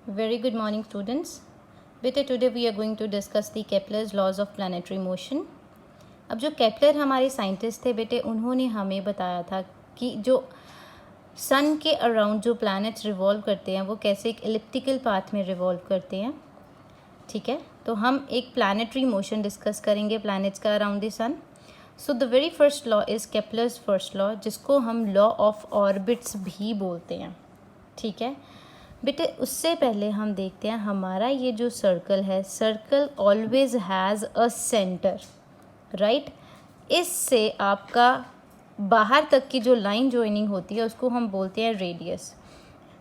Very good morning, students. बेटे today we are going to discuss the Kepler's laws of planetary motion. अब जो Kepler हमारे scientist थे बेटे, उन्होंने हमें बताया था कि जो सन के अराउंड जो प्लैनेट्स रिवॉल्व करते हैं वो कैसे एक एलिप्टिकल पाथ में रिवॉल्व करते हैं. ठीक है, तो हम एक प्लैनेटरी मोशन डिस्कस करेंगे प्लैनेट्स का around the sun. So the very first law is Kepler's first law, जिसको हम लॉ ऑफ ऑर्बिट्स भी बोलते हैं. ठीक है बेटे, उससे पहले हम देखते हैं हमारा ये जो सर्कल है, circle always has a centre, right. इससे आपका बाहर तक की जो लाइन ज्वाइनिंग होती है उसको हम बोलते हैं रेडियस.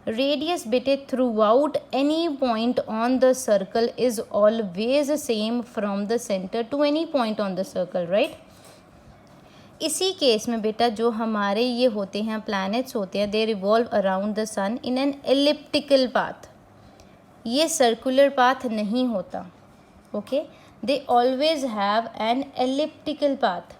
रेडियस बेटे throughout any point on the circle is always same from the center to any point on the circle, right. इसी केस में बेटा जो हमारे ये होते हैं प्लैनेट्स होते हैं, they revolve around the sun in an elliptical path. ये सर्कुलर पाथ नहीं होता. Okay, they always have an elliptical path.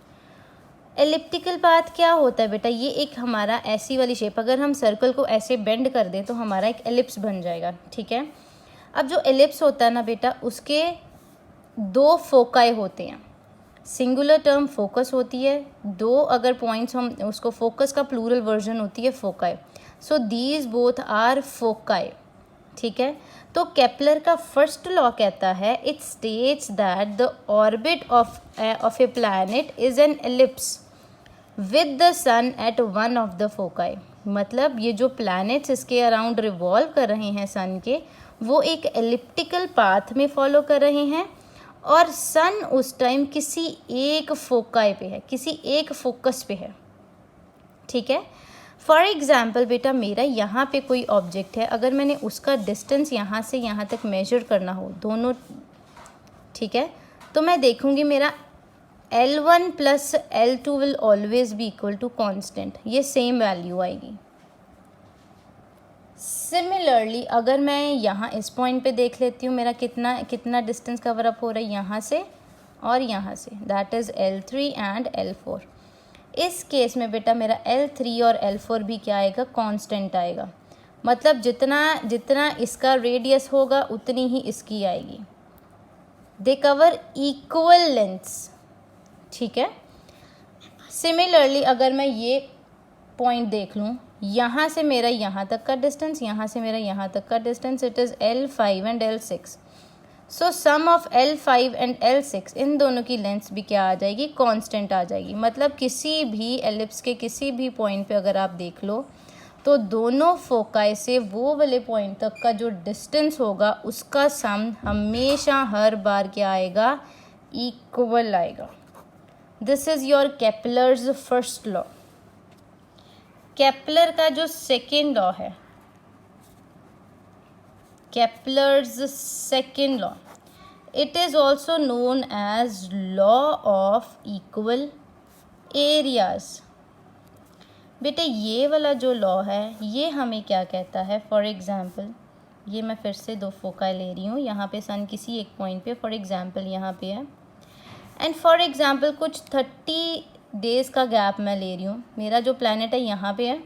Elliptical path क्या होता है बेटा? ये एक हमारा ऐसी वाली शेप, अगर हम सर्कल को ऐसे बेंड कर दें तो हमारा एक एलिप्स बन जाएगा. ठीक है, अब जो एलिप्स होता है ना बेटा, उसके दो फोकाई होते हैं. सिंगुलर टर्म फोकस होती है, दो अगर पॉइंट्स हम उसको फोकस का प्लूरल वर्जन होती है foci. So these both are foci. ठीक है, तो केपलर का फर्स्ट लॉ कहता है, it states that the orbit of a planet is an ellipse with the sun at one of the foci. मतलब ये जो प्लैनेट्स इसके अराउंड रिवॉल्व कर रहे हैं सन के, वो एक एलिप्टिकल पाथ में फॉलो कर रहे हैं और सन उस टाइम किसी एक फोकाई पे है, किसी एक फोकस पे है. ठीक है, फॉर एग्ज़ाम्पल बेटा मेरा यहाँ पे कोई ऑब्जेक्ट है, अगर मैंने उसका डिस्टेंस यहाँ से यहाँ तक मेजर करना हो दोनों, ठीक है, तो मैं देखूँगी मेरा L1 plus L2 will always be equal to constant. ये सेम वैल्यू आएगी. सिमिलरली अगर मैं यहाँ इस पॉइंट पे देख लेती हूँ मेरा कितना डिस्टेंस कवर अप हो रहा है यहाँ से और यहाँ से, that is L3 and L4. इस केस में बेटा मेरा L3 और L4 भी क्या आएगा? कांस्टेंट आएगा. मतलब जितना इसका रेडियस होगा उतनी ही इसकी आएगी. दे कवर इक्वल लेंथ्स. ठीक है, सिमिलरली अगर मैं ये पॉइंट देख लूँ, यहाँ से मेरा यहाँ तक का डिस्टेंस, यहाँ से मेरा यहाँ तक का distance, it is L5 and L6. So sum of L5 and L6, इन दोनों की लेंथ्स भी क्या आ जाएगी? कांस्टेंट आ जाएगी. मतलब किसी भी एलिप्स के किसी भी पॉइंट पे अगर आप देख लो तो दोनों फोकाई से वो वाले पॉइंट तक का जो डिस्टेंस होगा उसका सम हमेशा हर बार क्या आएगा? इक्वल आएगा. This is your Kepler's first law. Kepler का जो सेकेंड लॉ है, Kepler's second law, it is also known as law of equal areas. बेटे ये वाला जो लॉ है ये हमें क्या कहता है? फॉर एग्ज़ाम्पल ये मैं फिर से दो फोकाई ले रही हूँ. यहाँ पे सन किसी एक पॉइंट पे, फॉर एग्ज़ाम्पल यहाँ पे है, एंड फॉर एग्ज़ाम्पल कुछ 30 डेज़ का गैप मैं ले रही हूँ. मेरा जो प्लैनेट है यहाँ पे है,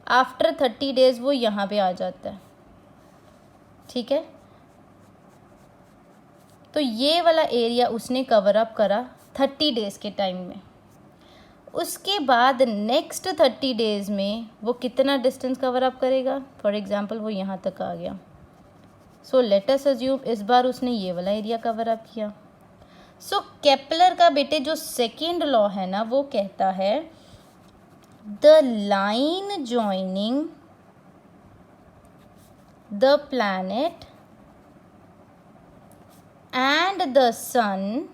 आफ्टर 30 डेज़ वो यहाँ पे आ जाता है. ठीक है, तो ये वाला एरिया उसने कवर अप करा 30 डेज़ के टाइम में. उसके बाद नेक्स्ट 30 डेज़ में वो कितना डिस्टेंस कवर अप करेगा? फॉर एग्ज़ाम्पल वो यहाँ तक आ गया. सो लेट अस अज्यूम इस बार उसने ये वाला एरिया कवर अप किया. सो केपलर का बेटे जो सेकेंड लॉ है ना, वो कहता है the line joining the planet and the sun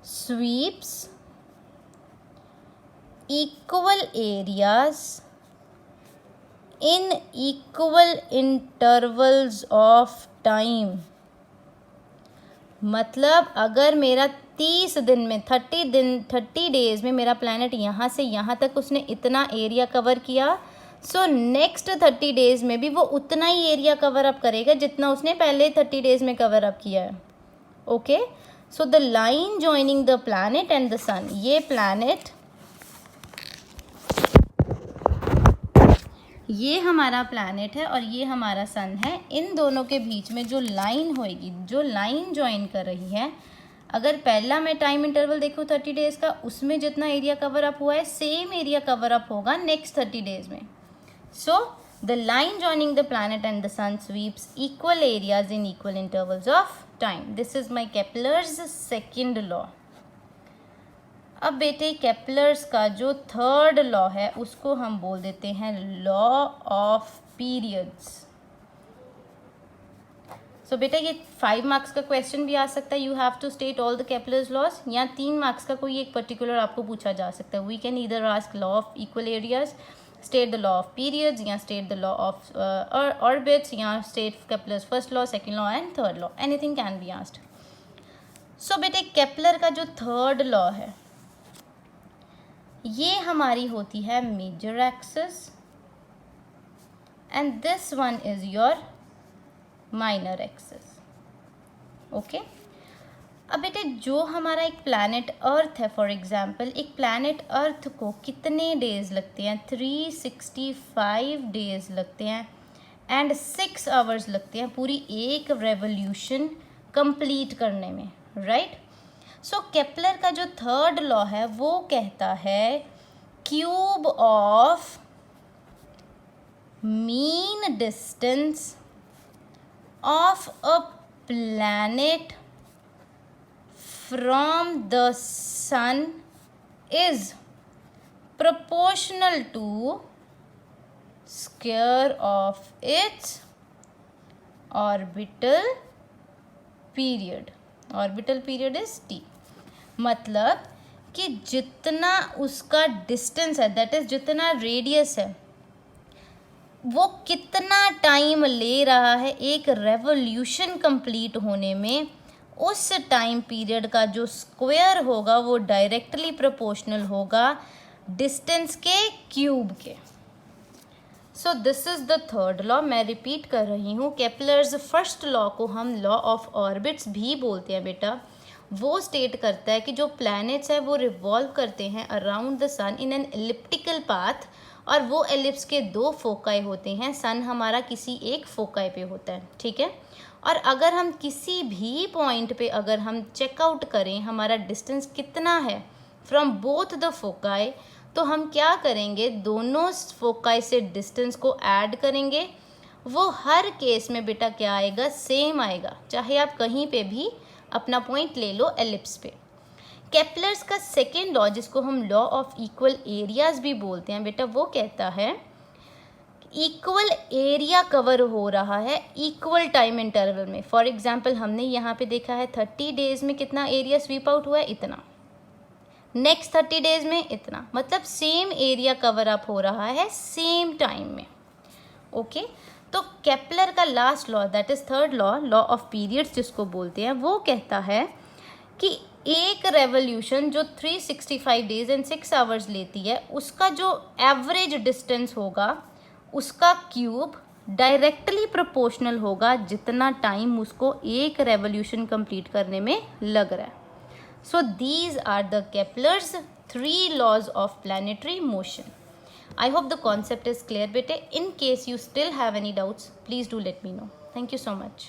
sweeps equal areas in equal intervals of time. मतलब अगर मेरा 30 दिन में 30 डेज़ में मेरा प्लैनेट यहाँ से यहाँ तक उसने इतना एरिया कवर किया, सो नेक्स्ट 30 डेज़ में भी वो उतना ही एरिया कवर अप करेगा जितना उसने पहले 30 डेज़ में कवर अप किया है. Okay, so the line joining the planet and the sun, ये प्लैनेट ये हमारा प्लैनेट है और ये हमारा सन है, इन दोनों के बीच में जो लाइन होएगी, जो लाइन ज्वाइन कर रही है, अगर पहला मैं टाइम इंटरवल देखूँ 30 डेज का, उसमें जितना एरिया कवर अप हुआ है सेम एरिया कवर अप होगा नेक्स्ट 30 डेज में. So the line joining the planet and the sun sweeps equal areas in equal intervals of time. This is my Kepler's second law. अब बेटे Kepler's का जो third law है उसको हम बोल देते हैं लॉ ऑफ पीरियड्स. सो बेटा ये 5 मार्क्स का क्वेश्चन भी आ सकता है. You have to state all the Kepler's laws, या 3 मार्क्स का कोई एक पर्टिकुलर आपको पूछा जा सकता है. We can either ask law of equal areas, state the law of periods, या state the law of orbits, या state Kepler's first law, second law and third law. Anything can be asked. So बेटे Kepler का जो third law है ये हमारी होती है major axis and this one is your minor axis. Okay. अब बेटे जो हमारा एक प्लैनेट अर्थ है, फॉर एग्जांपल एक प्लैनेट अर्थ को कितने डेज लगते हैं? 365 डेज लगते हैं एंड 6 आवर्स लगते हैं पूरी एक रेवोल्यूशन कंप्लीट करने में, राइट? सो केपलर का जो थर्ड लॉ है वो कहता है cube of mean distance of a planet from the sun is proportional to square of its orbital period. Orbital period is t. मतलब कि जितना उसका डिस्टेंस है, दैट इज जितना रेडियस है, वो कितना टाइम ले रहा है एक रेवोल्यूशन कंप्लीट होने में, उस टाइम पीरियड का जो स्क्वायर होगा वो डायरेक्टली प्रोपोर्शनल होगा डिस्टेंस के क्यूब के. So this is the third law. मैं रिपीट कर रही हूँ, केपलर्स फर्स्ट लॉ को हम लॉ ऑफ ऑर्बिट्स भी बोलते हैं बेटा. वो स्टेट करता है कि जो प्लैनेट्स हैं वो रिवॉल्व करते हैं around the sun in an elliptical path, और वो एलिप्स के 2 फोकाई होते हैं. सन हमारा किसी एक फोकाई पे होता है, ठीक है. और अगर हम किसी भी पॉइंट पे अगर हम चेकआउट करें हमारा डिस्टेंस कितना है फ्रॉम बोथ द फोकाई, तो हम क्या करेंगे, दोनों फोकाई से डिस्टेंस को ऐड करेंगे. वो हर केस में बेटा क्या आएगा, सेम आएगा, चाहे आप कहीं पे भी अपना पॉइंट ले लो एलिप्स पे. केपलर्स का सेकेंड लॉ, जिसको हम लॉ ऑफ इक्वल एरियाज भी बोलते हैं बेटा, वो कहता है इक्वल एरिया कवर हो रहा है इक्वल टाइम इंटरवल में. फॉर एग्जांपल हमने यहाँ पे देखा है 30 डेज में कितना एरिया स्वीप आउट हुआ है, इतना. नेक्स्ट 30 डेज में इतना. मतलब सेम एरिया कवर अप हो रहा है सेम टाइम में. ओके. तो केपलर का last law, that is third law, law of periods जिसको बोलते हैं, वो कहता है कि एक रेवोल्यूशन जो 365 डेज एंड 6 आवर्स लेती है, उसका जो एवरेज डिस्टेंस होगा उसका क्यूब डायरेक्टली प्रोपोर्शनल होगा जितना टाइम उसको एक रेवोल्यूशन कंप्लीट करने में लग रहा है. So these are the Kepler's 3 laws of planetary motion. I hope the concept is clear, bete. In case you still have any doubts, please do let me know. Thank you so much.